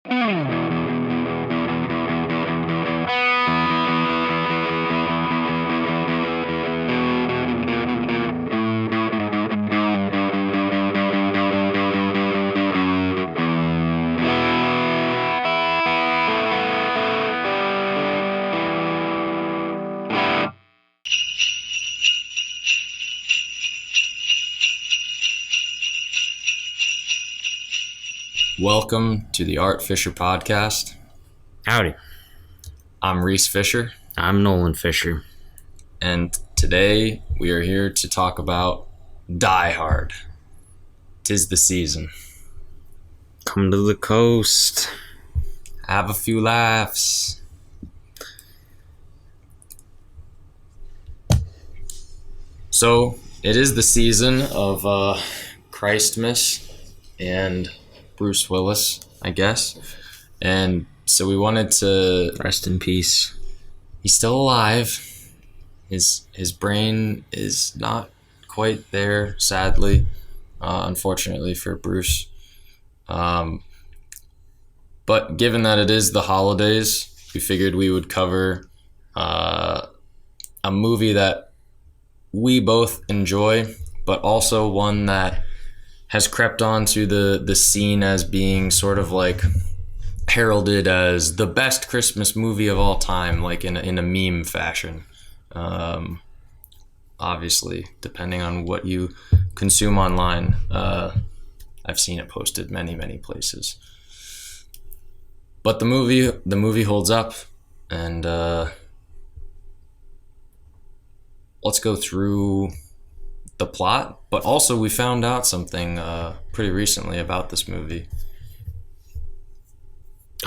Welcome to the Art Fisher Podcast. Howdy. I'm Reese Fisher. I'm Nolan Fisher. And today we are here to talk about Die Hard. 'Tis the season. Come to the coast. Have a few laughs. So, it is the season of Christmas and Bruce Willis, I guess. And so we wanted to... Rest in peace. He's still alive. His brain is not quite there, sadly, unfortunately for Bruce. But given that it is the holidays, we figured we would cover a movie that we both enjoy, but also one that has crept onto the scene as being sort of like heralded as the best Christmas movie of all time, like in a meme fashion. Obviously, depending on what you consume online, I've seen it posted many places. But the movie holds up, and let's go through the plot, but also we found out something pretty recently about this movie.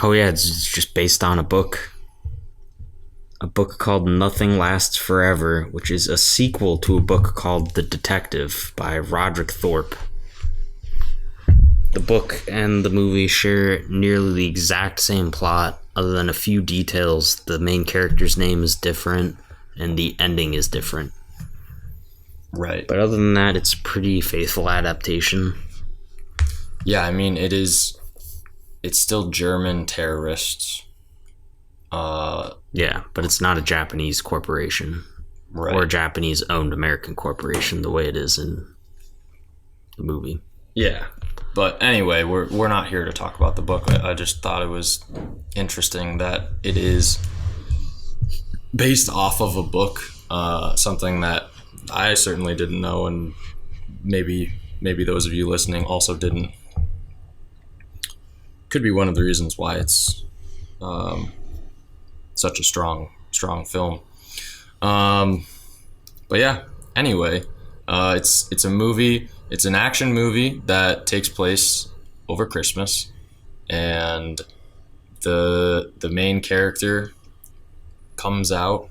Oh yeah, it's just based on a book. A book called Nothing Lasts Forever, which is a sequel to a book called The Detective by Roderick Thorpe. The book and the movie share nearly the exact same plot, other than a few details. The main character's name is different, and the ending is different. Right. But other than that, it's a pretty faithful adaptation. Yeah, I mean, it's still German terrorists. Yeah, but it's not a Japanese corporation. Right. Or a Japanese-owned American corporation, the way it is in the movie. Yeah. But anyway, we're not here to talk about the book. I just thought it was interesting that it is based off of a book, something that I certainly didn't know, and maybe those of you listening also didn't. Could be one of the reasons why it's such a strong film. But yeah, anyway, it's a movie. It's an action movie that takes place over Christmas, and the main character comes out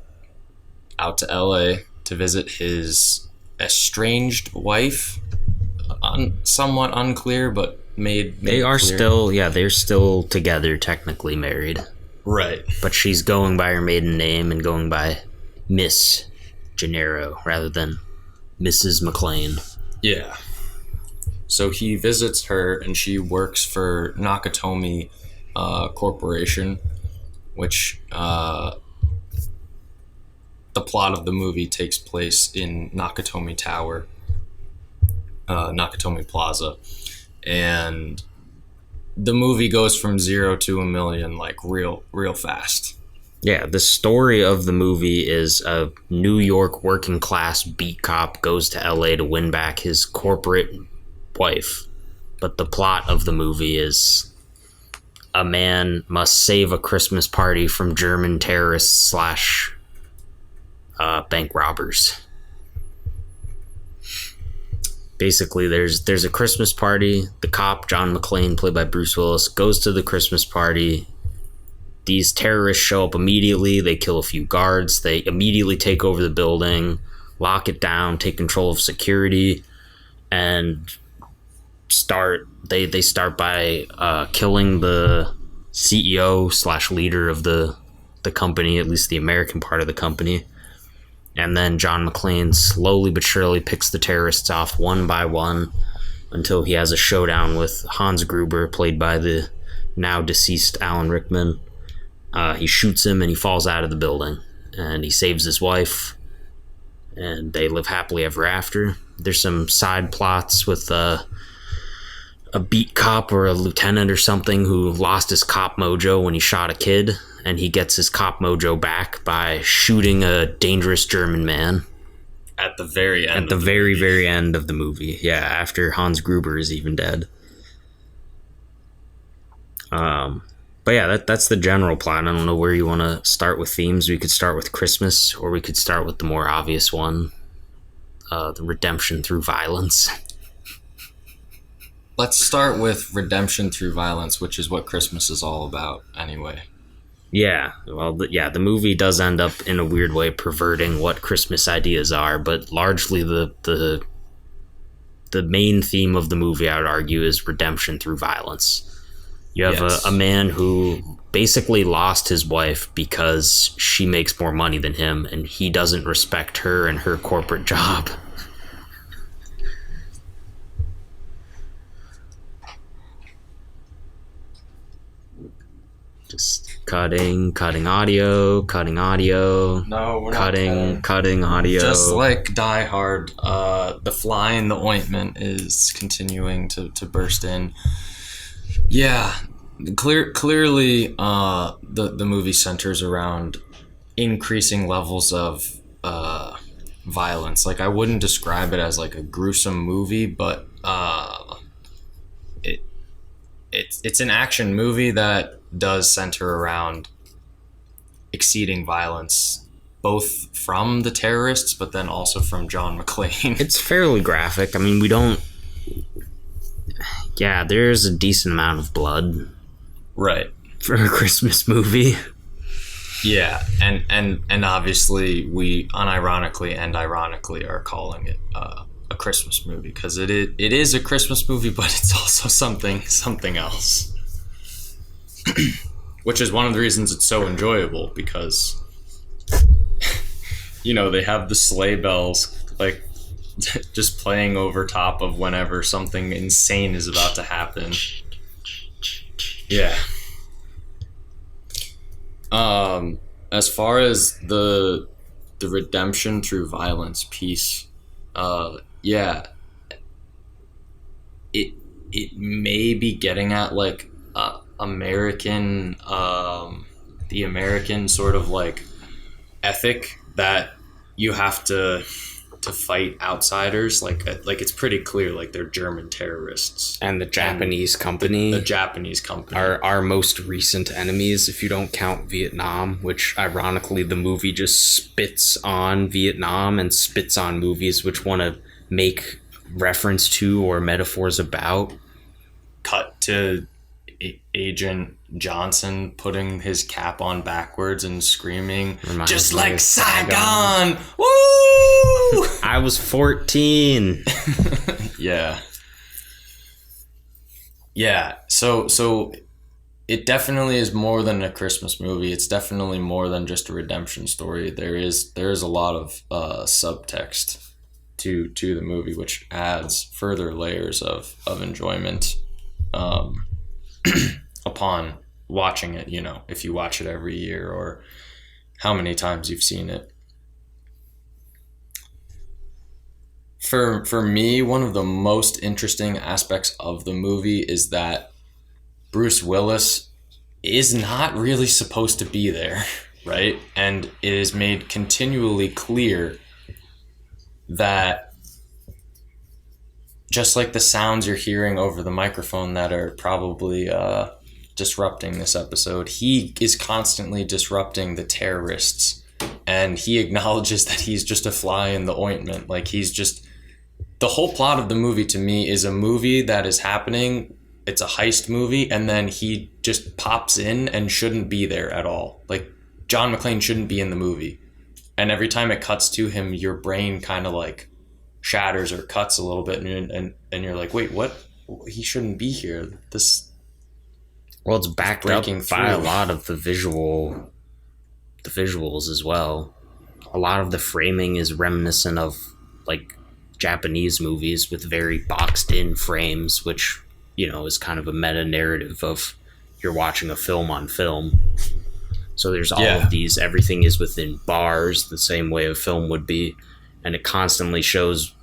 to LA to visit his estranged wife. Somewhat unclear, but made They are clear. they're still together, technically married. Right. But she's going by her maiden name and going by Miss Gennaro rather than Mrs. McLean. Yeah. So he visits her, and she works for Nakatomi Corporation, which the plot of the movie takes place in Nakatomi Tower, Nakatomi Plaza, and the movie goes from 0 to a million like real fast. Yeah, the story of the movie is a New York working class beat cop goes to LA to win back his corporate wife. But the plot of the movie is a man must save a Christmas party from German terrorists / bank robbers. Basically, there's a Christmas party. The cop, John McClane, played by Bruce Willis, goes to the Christmas party. These terrorists show up immediately. They kill a few guards. They immediately take over the building, lock it down, take control of security, and start by killing the CEO / leader of the company, at least the American part of the company. And then John McClane slowly but surely picks the terrorists off one by one until he has a showdown with Hans Gruber, played by the now deceased Alan Rickman. He shoots him and he falls out of the building, and he saves his wife, and they live happily ever after. There's some side plots with a beat cop or a lieutenant or something who lost his cop mojo when he shot a kid, and he gets his cop mojo back by shooting a dangerous German man At the very end. at the very end of the movie. Yeah, after Hans Gruber is even dead. But yeah, that's the general plot. I don't know where you want to start with themes. We could start with Christmas, or we could start with the more obvious one, the redemption through violence. Let's start with redemption through violence, which is what Christmas is all about anyway. Yeah, well, the movie does end up in a weird way perverting what Christmas ideas are, but largely the main theme of the movie, I would argue, is redemption through violence. You have Yes. a man who basically lost his wife because she makes more money than him, and he doesn't respect her and her corporate job. Just cutting audio. No, we're Cutting audio. Just like Die Hard, the fly-in-the-ointment is continuing to burst in. Yeah, clearly the movie centers around increasing levels of violence. Like, I wouldn't describe it as like a gruesome movie, but it's an action movie that does center around exceeding violence, both from the terrorists, but then also from John McClane. It's fairly graphic. I mean, we don't... Yeah, there's a decent amount of blood Right. for a Christmas movie. Yeah, and obviously we unironically and ironically are calling it a Christmas movie, because it is a Christmas movie, but it's also something else. Which is one of the reasons it's so enjoyable, because they have the sleigh bells like just playing over top of whenever something insane is about to happen. Yeah. As far as the redemption through violence piece, yeah, it may be getting at like American, the American sort of like ethic that you have to fight outsiders. Like it's pretty clear, like they're German terrorists. And the Japanese company. The Japanese company are our most recent enemies, if you don't count Vietnam, which ironically the movie just spits on Vietnam and spits on movies which want to make reference to or metaphors about. Cut to Agent Johnson putting his cap on backwards and screaming, just like Saigon! Woo! I was 14. Yeah. Yeah, so it definitely is more than a Christmas movie. It's definitely more than just a redemption story. There is a lot of subtext to the movie, which adds further layers of enjoyment upon watching it, if you watch it every year or how many times you've seen it. For me, one of the most interesting aspects of the movie is that Bruce Willis is not really supposed to be there, right? And it is made continually clear that just like the sounds you're hearing over the microphone that are probably disrupting this episode, he is constantly disrupting the terrorists, and he acknowledges that he's just a fly in the ointment. Like, he's just... The whole plot of the movie, to me, is a movie that is happening. It's a heist movie, and then he just pops in and shouldn't be there at all. Like, John McClane shouldn't be in the movie. And every time it cuts to him, your brain kind of like shatters or cuts a little bit, and you're like, wait, what? He shouldn't be here. Well, it's backed up by a lot of the visuals as well. A lot of the framing is reminiscent of like Japanese movies with very boxed in frames, which is kind of a meta narrative of you're watching a film on film. So there's all Yeah. of these, everything is within bars, the same way a film would be, and it constantly shows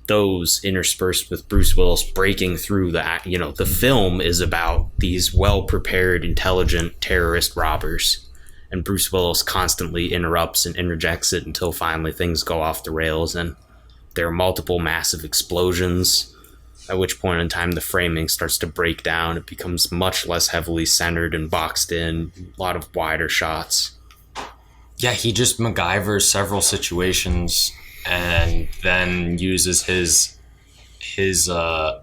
those interspersed with Bruce Willis breaking through the film is about these well-prepared, intelligent terrorist robbers, and Bruce Willis constantly interrupts and interjects it until finally things go off the rails, and there are multiple massive explosions, at which point in time the framing starts to break down. It becomes much less heavily centered and boxed in, a lot of wider shots. Yeah, he just MacGyvers several situations and then uses his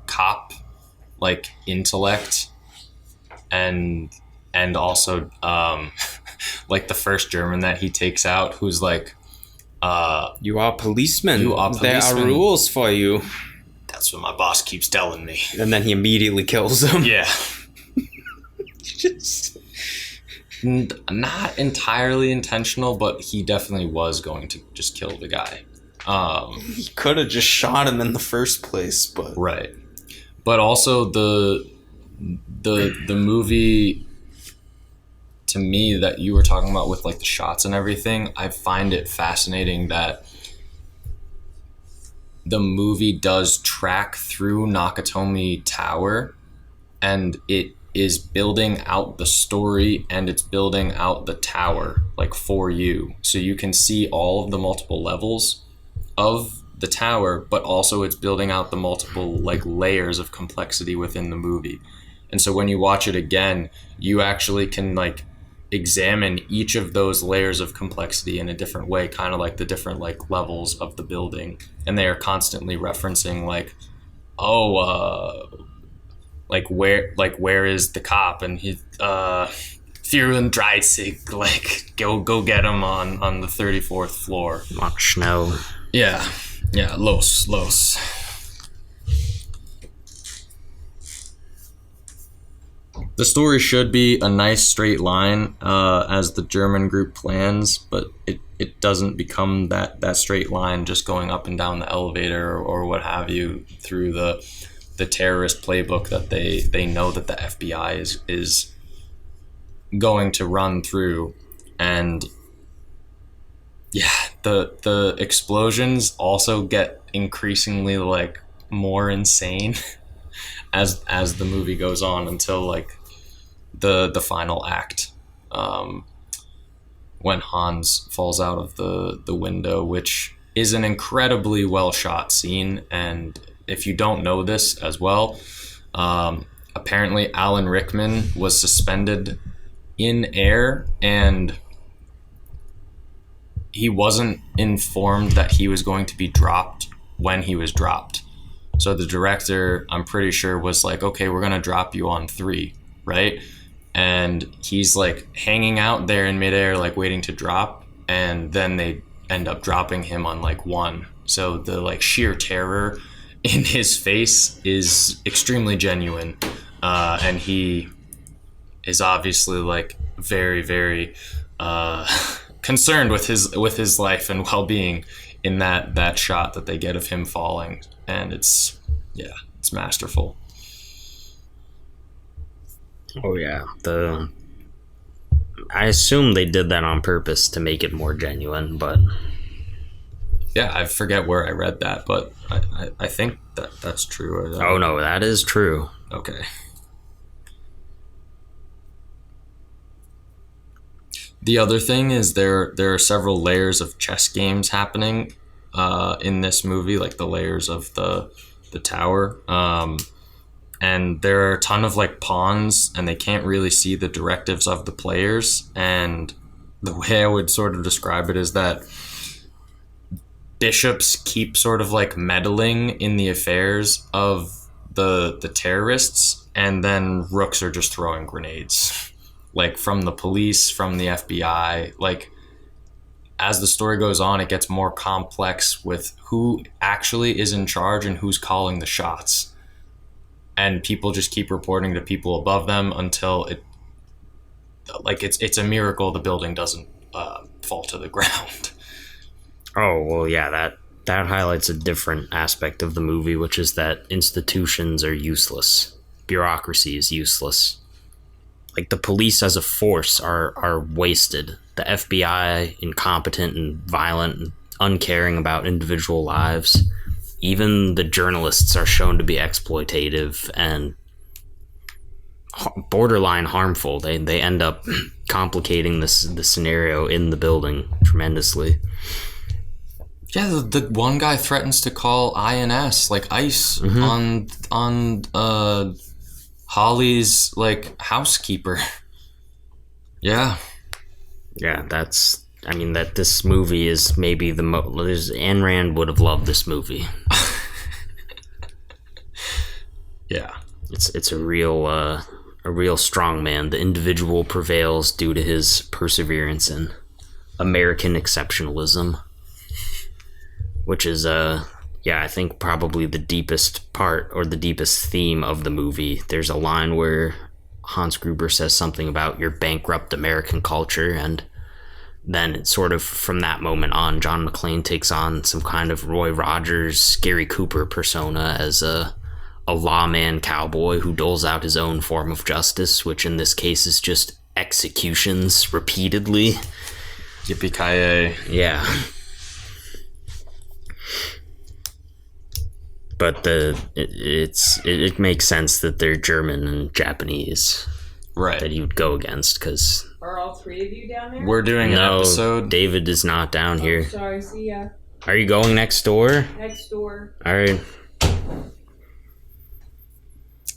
cop like intellect and also like the first German that he takes out, who's like, You are policemen. You are There are policemen. rules for you. that's what my boss keeps telling me. And then he immediately kills him. Yeah. Just... Not entirely intentional, but he definitely was going to just kill the guy. He could have just shot him in the first place, but... Right. But also the movie, to me, that you were talking about with like the shots and everything, I find it fascinating that the movie does track through Nakatomi Tower, and it is building out the story and it's building out the tower like for you, so you can see all of the multiple levels of the tower, but also it's building out the multiple like layers of complexity within the movie. And so when you watch it again, you actually can like examine each of those layers of complexity in a different way, kind of like the different like levels of the building. And they are constantly referencing like, where is the cop? And he Führen 30, like go get him on the 34th floor. Mach schnell. Yeah, los. The story should be a nice straight line as the German group plans, but it doesn't become that straight line just going up and down the elevator or what have you through the terrorist playbook that they know that the FBI is going to run through. And yeah, the explosions also get increasingly like more insane as the movie goes on until like the final act, when Hans falls out of the window, which is an incredibly well shot scene. And if you don't know this as well, apparently Alan Rickman was suspended in air and he wasn't informed that he was going to be dropped when he was dropped. So the director, I'm pretty sure, was like, okay, we're going to drop you on 3, right? And he's like hanging out there in midair, like waiting to drop. And then they end up dropping him on like 1. So the like sheer terror in his face is extremely genuine. And he is obviously like very, very concerned with his life and well-being in that shot that they get of him falling. And it's masterful. Oh yeah, I assume they did that on purpose to make it more genuine, but Yeah, I forget where I read that, but I think that's true. oh no, that is true. Okay. The other thing is there are several layers of chess games happening in this movie, like the layers of the tower. And there are a ton of like pawns, and they can't really see the directives of the players. And the way I would sort of describe it is that bishops keep sort of like meddling in the affairs of the terrorists, and then rooks are just throwing grenades, like from the police, from the FBI. Like as the story goes on, it gets more complex with who actually is in charge and who's calling the shots. And people just keep reporting to people above them until it's a miracle the building doesn't fall to the ground. Oh well, yeah, that highlights a different aspect of the movie, which is that institutions are useless. Bureaucracy is useless. like the police as a force are wasted. The FBI incompetent and violent and uncaring about individual lives. Even the journalists are shown to be exploitative and borderline harmful. They end up complicating the scenario in the building tremendously. Yeah, the one guy threatens to call INS, like ICE, on Holly's like housekeeper. Yeah. That this movie is maybe the most. Ayn Rand would have loved this movie. Yeah, it's a real strong man. The individual prevails due to his perseverance and American exceptionalism, which is I think probably the deepest part or the deepest theme of the movie. There's a line where Hans Gruber says something about your bankrupt American culture, and then it's sort of from that moment on, John McClane takes on some kind of Roy Rogers, Gary Cooper persona as a lawman cowboy who doles out his own form of justice, which in this case is just executions repeatedly. Yippee-ki-yay. Yeah. But it makes sense that they're German and Japanese, right? That he would go against, because are all three of you down there? We're doing an episode. David is not down here. Sorry, see ya. Are you going next door? Next door. All right.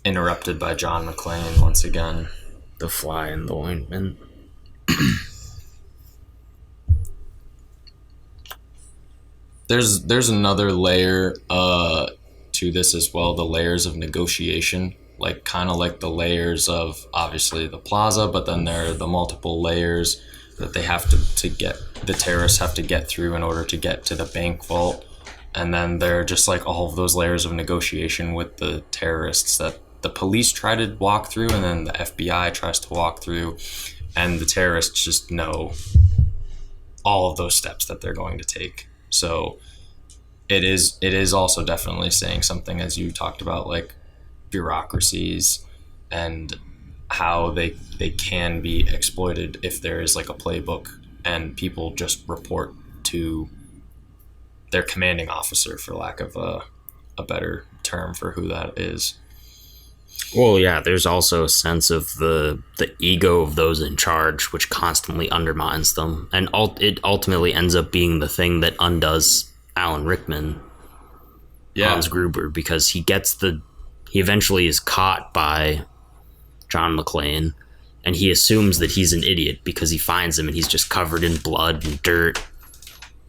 Interrupted by John McClane once again. The fly-in-the-ointment. There's another layer to this as well, the layers of negotiation, like kind of like the layers of obviously the plaza, but then there are the multiple layers that they have to get, the terrorists have to get through in order to get to the bank vault. And then there are just like all of those layers of negotiation with the terrorists that the police try to walk through, and then the FBI tries to walk through, and the terrorists just know all of those steps that they're going to take. So it is also definitely saying something, as you talked about, like bureaucracies and how they can be exploited if there is like a playbook and people just report to their commanding officer, for lack of a better term for who that is. Well, yeah, there's also a sense of the ego of those in charge, which constantly undermines them. And it ultimately ends up being the thing that undoes Alan Rickman, Hans Gruber, because he eventually is caught by John McClane, and he assumes that he's an idiot because he finds him and he's just covered in blood and dirt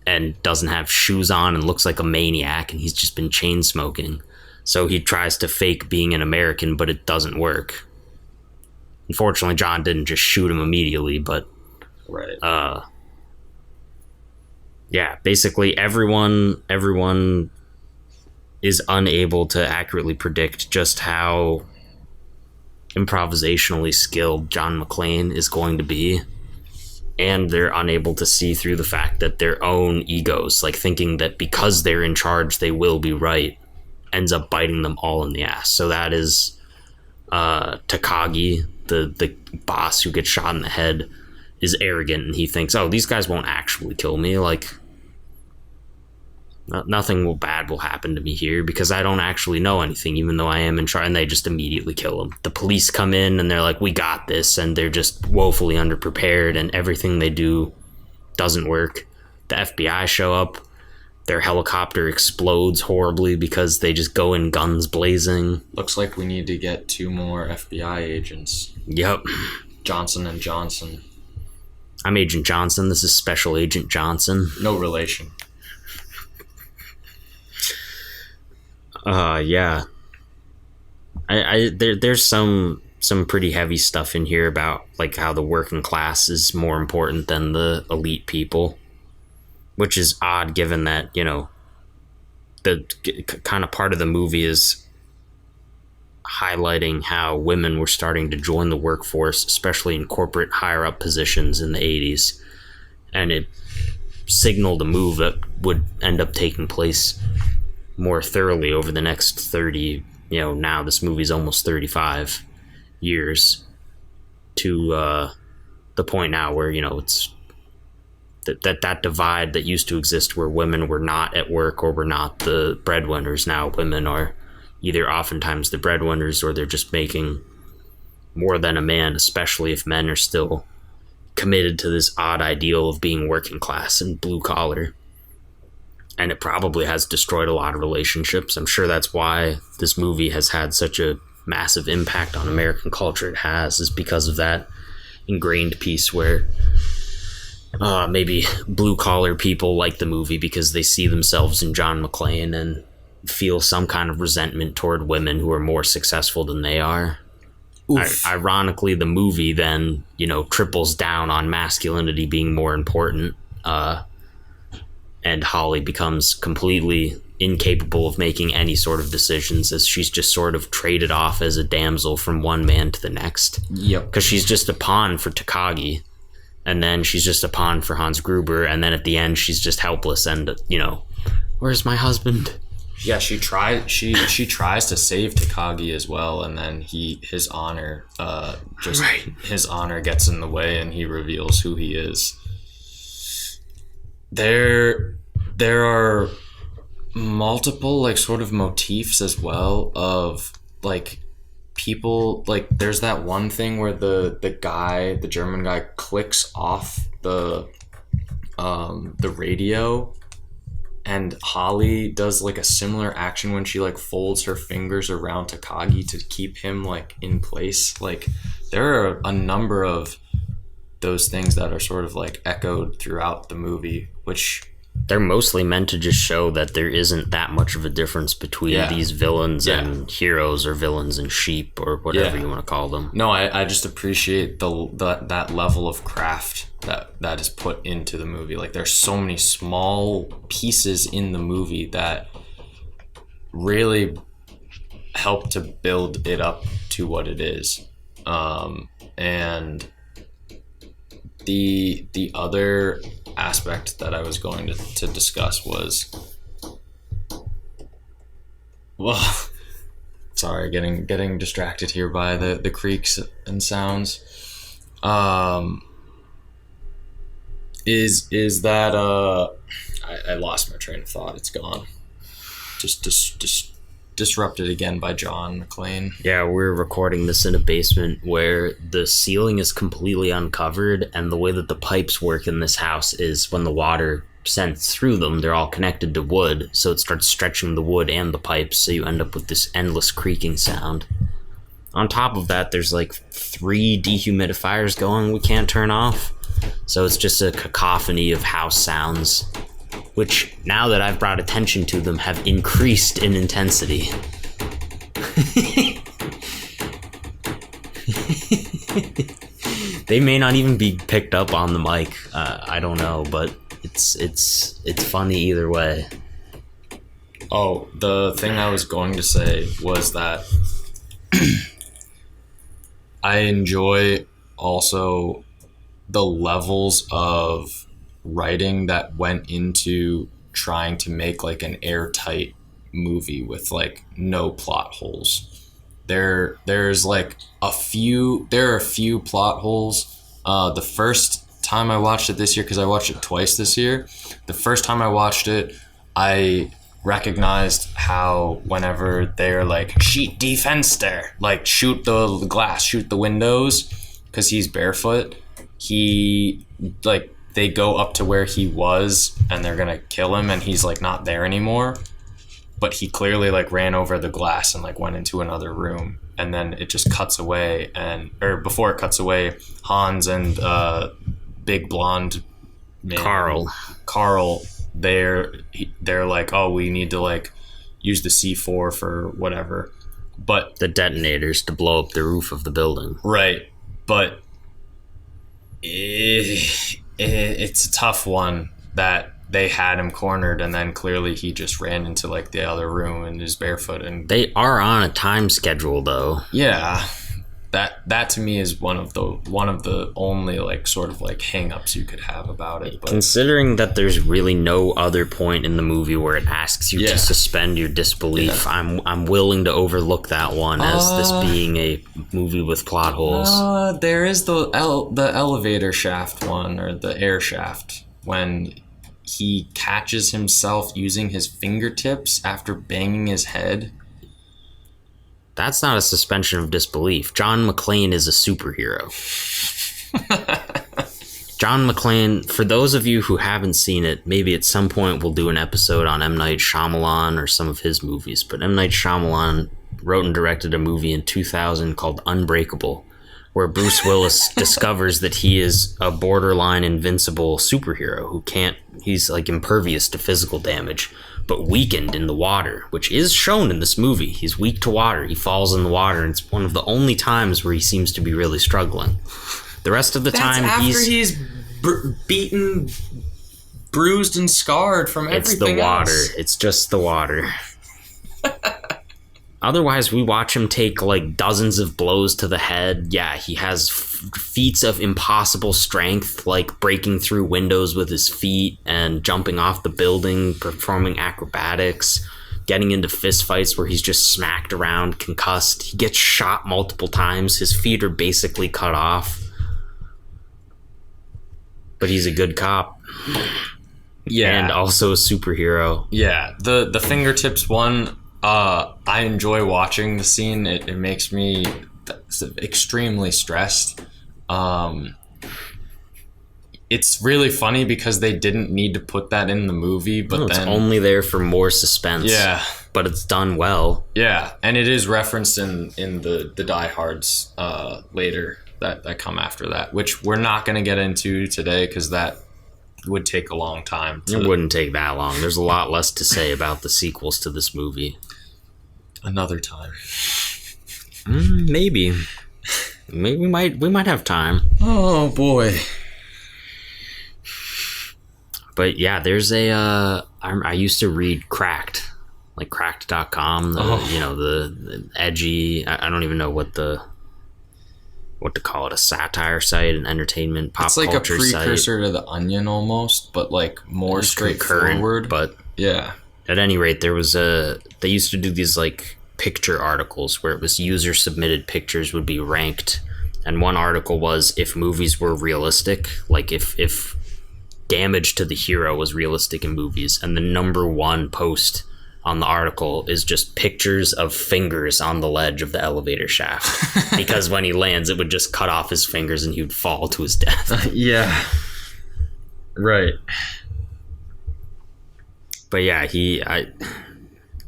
and doesn't have shoes on and looks like a maniac, and he's just been chain smoking. So he tries to fake being an American, but it doesn't work. Unfortunately, John didn't just shoot him immediately, but right. Yeah, basically everyone is unable to accurately predict just how improvisationally skilled John McClane is going to be. And they're unable to see through the fact that their own egos, like thinking that because they're in charge, they will be right, ends up biting them all in the ass. So that is Takagi, the boss who gets shot in the head, is arrogant, and he thinks, oh, these guys won't actually kill me. Like, nothing bad will happen to me here because I don't actually know anything, even though I am in charge. And they just immediately kill him. The police come in and they're like, we got this, and they're just woefully underprepared, and everything they do doesn't work. The FBI show up. Their helicopter explodes horribly because they just go in guns blazing. Looks like we need to get 2 more FBI agents. Yep. Johnson and Johnson. I'm Agent Johnson. This is Special Agent Johnson. No relation. Yeah. There's some pretty heavy stuff in here about like how the working class is more important than the elite people, which is odd given that, you know, the kind of part of the movie is highlighting how women were starting to join the workforce, especially in corporate higher up positions in the 80s. And it signaled a move that would end up taking place more thoroughly over the next 30, you know, now this movie's almost 35 years, to the point now where, you know, it's that divide that used to exist where women were not at work or were not the breadwinners. Now women are either oftentimes the breadwinners or they're just making more than a man, especially if men are still committed to this odd ideal of being working class and blue collar. And it probably has destroyed a lot of relationships. I'm sure that's why this movie has had such a massive impact on American culture. It has, is because of that ingrained piece where maybe blue collar people like the movie because they see themselves in John McClane and feel some kind of resentment toward women who are more successful than they are. Ironically, the movie then, you know, triples down on masculinity being more important, and Holly becomes completely incapable of making any sort of decisions as she's just sort of traded off as a damsel from one man to the next. Yep. Because she's just a pawn for Takagi, and then she's just a pawn for Hans Gruber, and then at the end she's just helpless and, you know, where's my husband? Yeah, she tries to save Takagi as well, and then his honor his honor gets in the way and he reveals who he is. There are multiple like sort of motifs as well of like people, like there's that one thing where the German guy clicks off the radio, and Holly does like a similar action when she like folds her fingers around Takagi to keep him like in place. Like there are a number of those things that are sort of like echoed throughout the movie, which they're mostly meant to just show that there isn't that much of a difference between these villains and heroes, or villains and sheep, or whatever you want to call them. No, I just appreciate that level of craft that is put into the movie. Like there's so many small pieces in the movie that really help to build it up to what it is. And the other aspect that I was going to discuss was, well, sorry, getting distracted here by the creaks and sounds. Is that I lost my train of thought. It's gone. Just disrupted again by John McClane. Yeah, we're recording this in a basement where the ceiling is completely uncovered, and the way that the pipes work in this house is when the water sends through them, they're all connected to wood, so it starts stretching the wood and the pipes, so you end up with this endless creaking sound. On top of that, there's like 3 dehumidifiers going we can't turn off, so it's just a cacophony of house sounds, which, now that I've brought attention to them, have increased in intensity. They may not even be picked up on the mic. I don't know, but it's funny either way. Oh, the thing I was going to say was that I enjoy also the levels of writing that went into trying to make like an airtight movie with like no plot holes. There are a few plot holes. The first time I watched it this year, because I watched it twice this year, the first time I watched it, I recognized how whenever they're like, sheet defense there, like shoot the glass, shoot the windows, because he's barefoot, they go up to where he was and they're gonna kill him, and he's like not there anymore, but he clearly like ran over the glass and like went into another room, and then it just cuts away, or before it cuts away, Hans and big blonde man, Carl, they're like, oh, we need to like use the C4 for whatever, but the detonators to blow up the roof of the building, right? But it's a tough one that they had him cornered, and then clearly he just ran into like the other room and is barefoot. And they are on a time schedule though. Yeah, that to me is one of the only like sort of like hang-ups you could have about it. But considering that there's really no other point in the movie where it asks you Yeah. to suspend your disbelief, Yeah. I'm willing to overlook that one as this being a movie with plot holes. there is the elevator shaft one, or the air shaft, when he catches himself using his fingertips after banging his head. That's not a suspension of disbelief. John McClane is a superhero. John McClane, for those of you who haven't seen it, maybe at some point we'll do an episode on M. Night Shyamalan or some of his movies, but M. Night Shyamalan wrote and directed a movie in 2000 called Unbreakable, where Bruce Willis discovers that he is a borderline invincible superhero who he's like impervious to physical damage, but weakened in the water, which is shown in this movie. He's weak to water. He falls in the water, and it's one of the only times where he seems to be really struggling. The rest of the time, he's beaten, bruised, and scarred from everything. It's the water. Else. It's just the water. Otherwise, we watch him take like dozens of blows to the head. Yeah, he has feats of impossible strength, like breaking through windows with his feet and jumping off the building, performing acrobatics, getting into fistfights where he's just smacked around, concussed. He gets shot multiple times. His feet are basically cut off. But he's a good cop. Yeah. And also a superhero. Yeah, the fingertips one, I enjoy watching the scene. It makes me extremely stressed. It's really funny because they didn't need to put that in the movie, but it's only there for more suspense. Yeah. But it's done well. Yeah, and it is referenced in the Die Hards later that come after that, which we're not going to get into today because that would take a long time. It wouldn't take that long. There's a lot less to say about the sequels to this movie. Another time. Maybe we might have time. Oh boy. But yeah, there's I used to read Cracked, like Cracked.com, the edgy, I don't even know what to call it, a satire site, an entertainment pop culture site. It's like a precursor to The Onion almost, but like more Concurrent, straightforward. but yeah. At any rate, they used to do these like picture articles where it was user submitted pictures would be ranked, and one article was if movies were realistic, like if damage to the hero was realistic in movies, and the number one post on the article is just pictures of fingers on the ledge of the elevator shaft because when he lands it would just cut off his fingers and he would fall to his death. Yeah, right. But yeah,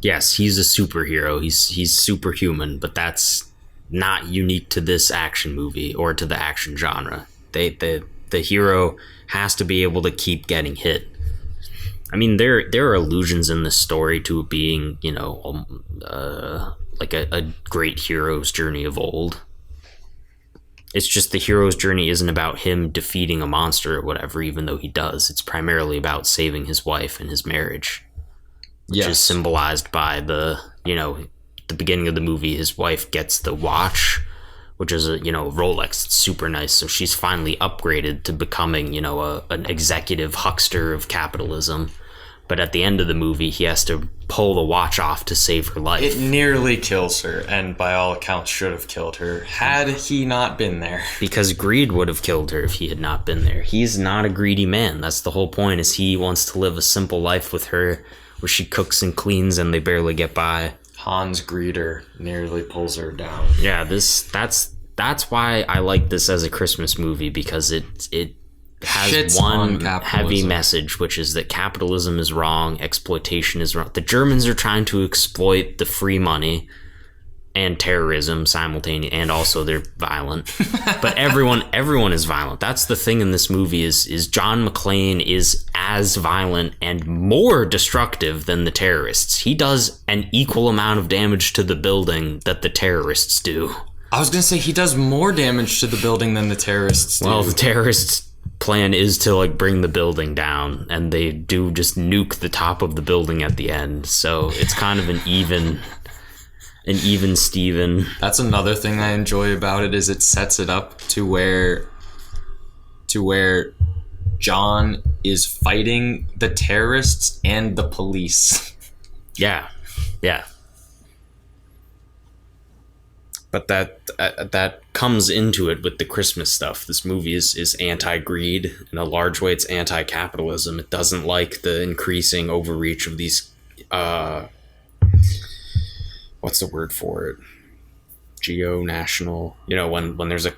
yes, he's a superhero. He's superhuman, but that's not unique to this action movie or to the action genre. The hero has to be able to keep getting hit. I mean, there are allusions in this story to it being, like a great hero's journey of old. It's just the hero's journey isn't about him defeating a monster or whatever, even though he does. It's primarily about saving his wife and his marriage, which is symbolized by the beginning of the movie. His wife gets the watch, which is a Rolex. It's super nice. So she's finally upgraded to becoming an executive huckster of capitalism. But at the end of the movie, he has to pull the watch off to save her life. It nearly kills her, and by all accounts should have killed her had he not been there. Because greed would have killed her if he had not been there. He's not a greedy man. That's the whole point, is he wants to live a simple life with her where she cooks and cleans and they barely get by. Hans Greeter nearly pulls her down. Yeah, that's why I like this as a Christmas movie, because it has Shits one on capitalism. heavy message, which is that capitalism is wrong, exploitation is wrong. The Germans are trying to exploit the free money and terrorism simultaneously, and also they're violent. But everyone is violent. That's the thing in this movie is John McClane is as violent and more destructive than the terrorists. He does an equal amount of damage to the building that the terrorists do. I was going to say he does more damage to the building than the terrorists do. Well, the terrorists' plan is to bring the building down, and they do just nuke the top of the building at the end. So it's kind of an even. an even Steven. That's another thing I enjoy about it, is it sets it up to where John is fighting the terrorists and the police. Yeah. But that comes into it with the Christmas stuff. This movie is anti-greed. In a large way, it's anti-capitalism. It doesn't like the increasing overreach of these... what's the word for it? Geo-national... You know, when there's a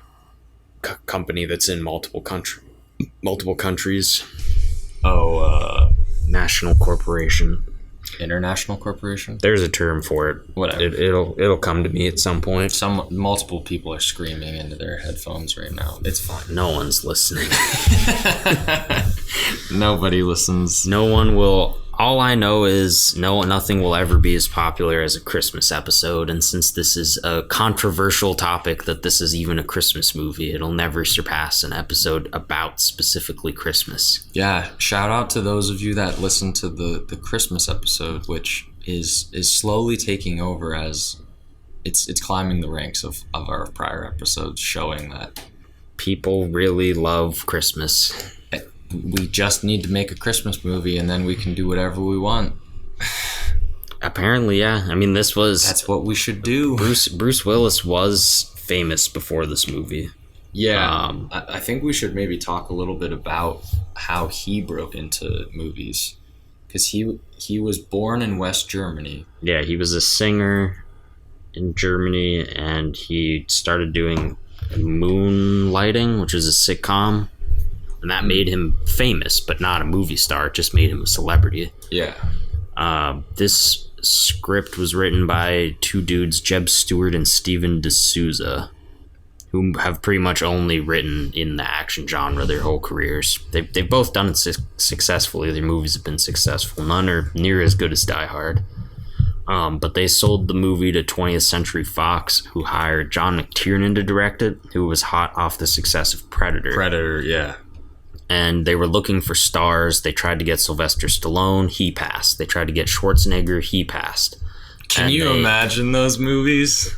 company that's in multiple countries. National corporation. International corporation? There's a term for it. Whatever. It'll come to me at some point. Multiple people are screaming into their headphones right now. It's fine. No one's listening. Nobody listens. No one will. All I know is nothing will ever be as popular as a Christmas episode. And since this is a controversial topic, that this is even a Christmas movie, it'll never surpass an episode about specifically Christmas. Yeah, shout out to those of you that listen to the Christmas episode, which is slowly taking over as it's climbing the ranks of our prior episodes, showing that people really love Christmas. We just need to make a Christmas movie and then we can do whatever we want. Apparently, yeah. I mean, that's what we should do. Bruce Willis was famous before this movie. Yeah. I think we should maybe talk a little bit about how he broke into movies. Because he was born in West Germany. Yeah, he was a singer in Germany, and he started doing Moonlighting, which is a sitcom. And that made him famous, but not a movie star. It just made him a celebrity. Yeah. This script was written by two dudes, Jeb Stewart and Steven D'Souza, who have pretty much only written in the action genre their whole careers. They've both done it successfully. Their movies have been successful. None are near as good as Die Hard. But they sold the movie to 20th Century Fox, who hired John McTiernan to direct it, who was hot off the success of Predator. Predator, yeah. And they were looking for stars. They tried to get Sylvester Stallone. He passed. They tried to get Schwarzenegger. He passed. Can you imagine those movies?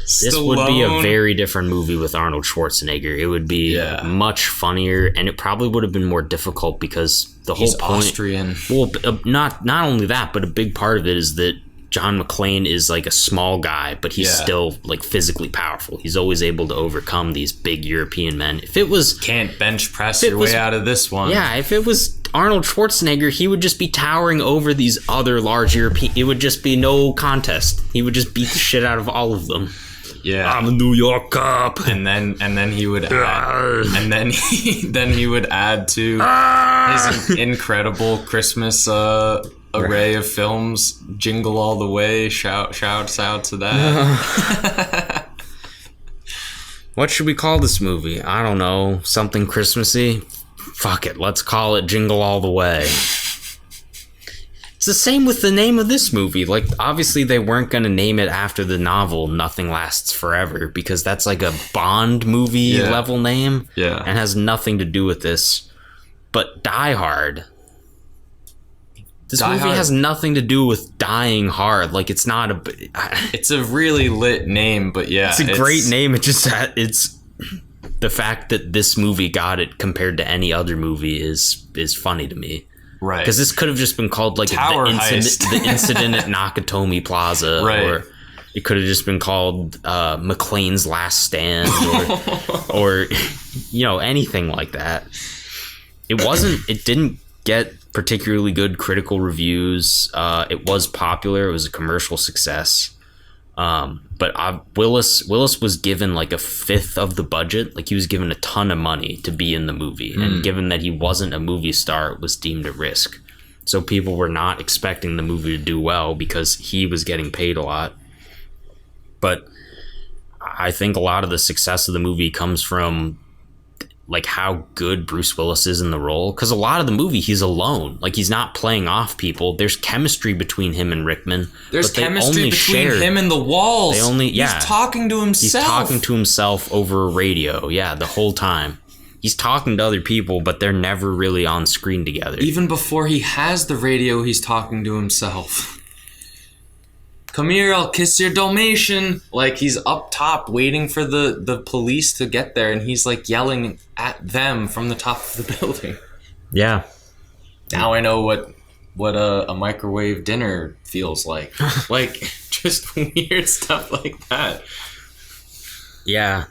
This would be a very different movie with Arnold Schwarzenegger. It would be much funnier, and it probably would have been more difficult because he's point... Austrian. Well, not only that, but a big part of it is that John McClane is like a small guy, but he's still like physically powerful. He's always able to overcome these big European men. If it was... Can't bench press your way out of this one. Yeah, if it was Arnold Schwarzenegger, he would just be towering over these other large European... It would just be no contest. He would just beat the shit out of all of them. Yeah, I'm a New York cop, and then he would add, he would add to his incredible Christmas array of films. Jingle All the Way, shouts out to that. What should we call this movie? I don't know, something Christmassy. Fuck it, let's call it Jingle All the Way. It's the same with the name of this movie. Like, obviously they weren't going to name it after the novel Nothing Lasts Forever, because that's like a Bond movie level name. Yeah. And has nothing to do with this. But Die Hard. This movie has nothing to do with dying hard. Like, it's not a... It's a really lit name, but yeah. It's a great name. It just... It's... The fact that this movie got it compared to any other movie is funny to me. Right. Because this could have just been called like the incident at Nakatomi Plaza. Right. Or it could have just been called McClane's Last Stand or you know, anything like that. It didn't get particularly good critical reviews. It was popular. It was a commercial success. But Willis was given like a fifth of the budget. Like, he was given a ton of money to be in the movie. And given that he wasn't a movie star, it was deemed a risk. So people were not expecting the movie to do well because he was getting paid a lot. But I think a lot of the success of the movie comes from like how good Bruce Willis is in the role, because a lot of the movie he's alone. Like, he's not playing off people. There's chemistry between him and Rickman. There's chemistry between him and the walls. He's talking to himself. He's talking to himself over a radio. Yeah, the whole time. He's talking to other people, but they're never really on screen together. Even before he has the radio, he's talking to himself. come here, I'll kiss your Dalmatian. Like, he's up top waiting for the police to get there, and he's like yelling at them from the top of the building. Yeah. Now I know what a microwave dinner feels like. Like, just weird stuff like that. Yeah.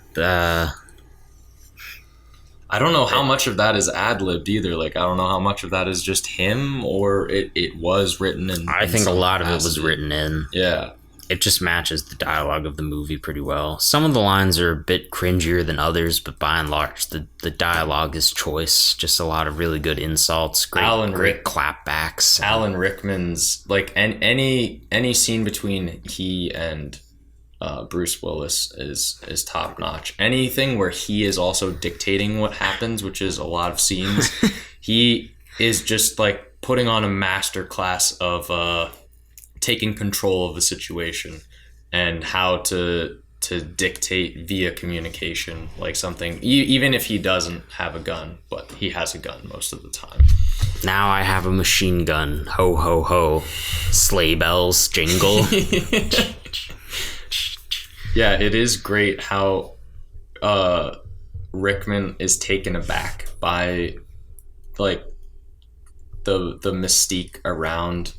I don't know how much of that is ad-libbed either. Like, I don't know how much of that is just him, or it was written in. I think a lot of it was written in. Yeah. It just matches the dialogue of the movie pretty well. Some of the lines are a bit cringier than others, but by and large, the dialogue is choice. Just a lot of really good insults, great clapbacks. Alan Rickman's, like, any scene between he and Bruce Willis is top notch. Anything where he is also dictating what happens, which is a lot of scenes, he is just like putting on a master class of taking control of the situation and how to dictate via communication, like something, even if he doesn't have a gun, but he has a gun most of the time. Now I have a machine gun. Ho ho ho. Sleigh bells jingle. Yeah, it is great how Rickman is taken aback by like the mystique around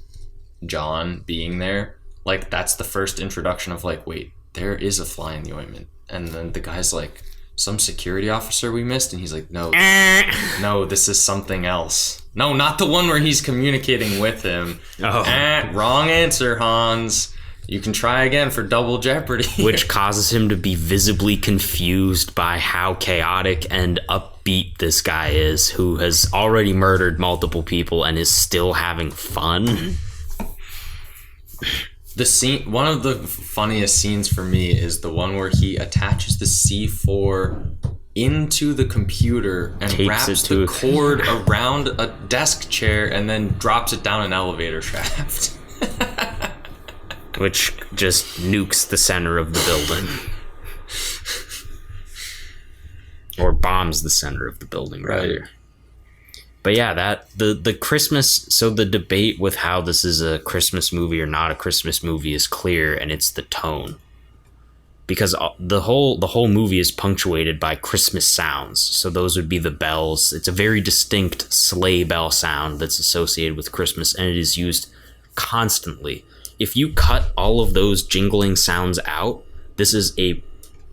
John being there. Like, that's the first introduction of like, wait, there is a fly in the ointment. And then the guy's like, some security officer we missed, and he's like, no, this is something else. No, not the one where he's communicating with him. Wrong answer, Hans. You can try again for double jeopardy. Which causes him to be visibly confused by how chaotic and upbeat this guy is, who has already murdered multiple people and is still having fun. The scene, one of the funniest scenes for me is the one where he attaches the C4 into the computer and wraps the cord around a desk chair and then drops it down an elevator shaft. Which just nukes the center of the building. Or bombs the center of the building, rather. Right. But yeah, that the Christmas, so the debate with how this is a Christmas movie or not a Christmas movie is clear, and it's the tone. Because the whole movie is punctuated by Christmas sounds. So those would be the bells. It's a very distinct sleigh bell sound that's associated with Christmas, and it is used constantly. If you cut all of those jingling sounds out, this is a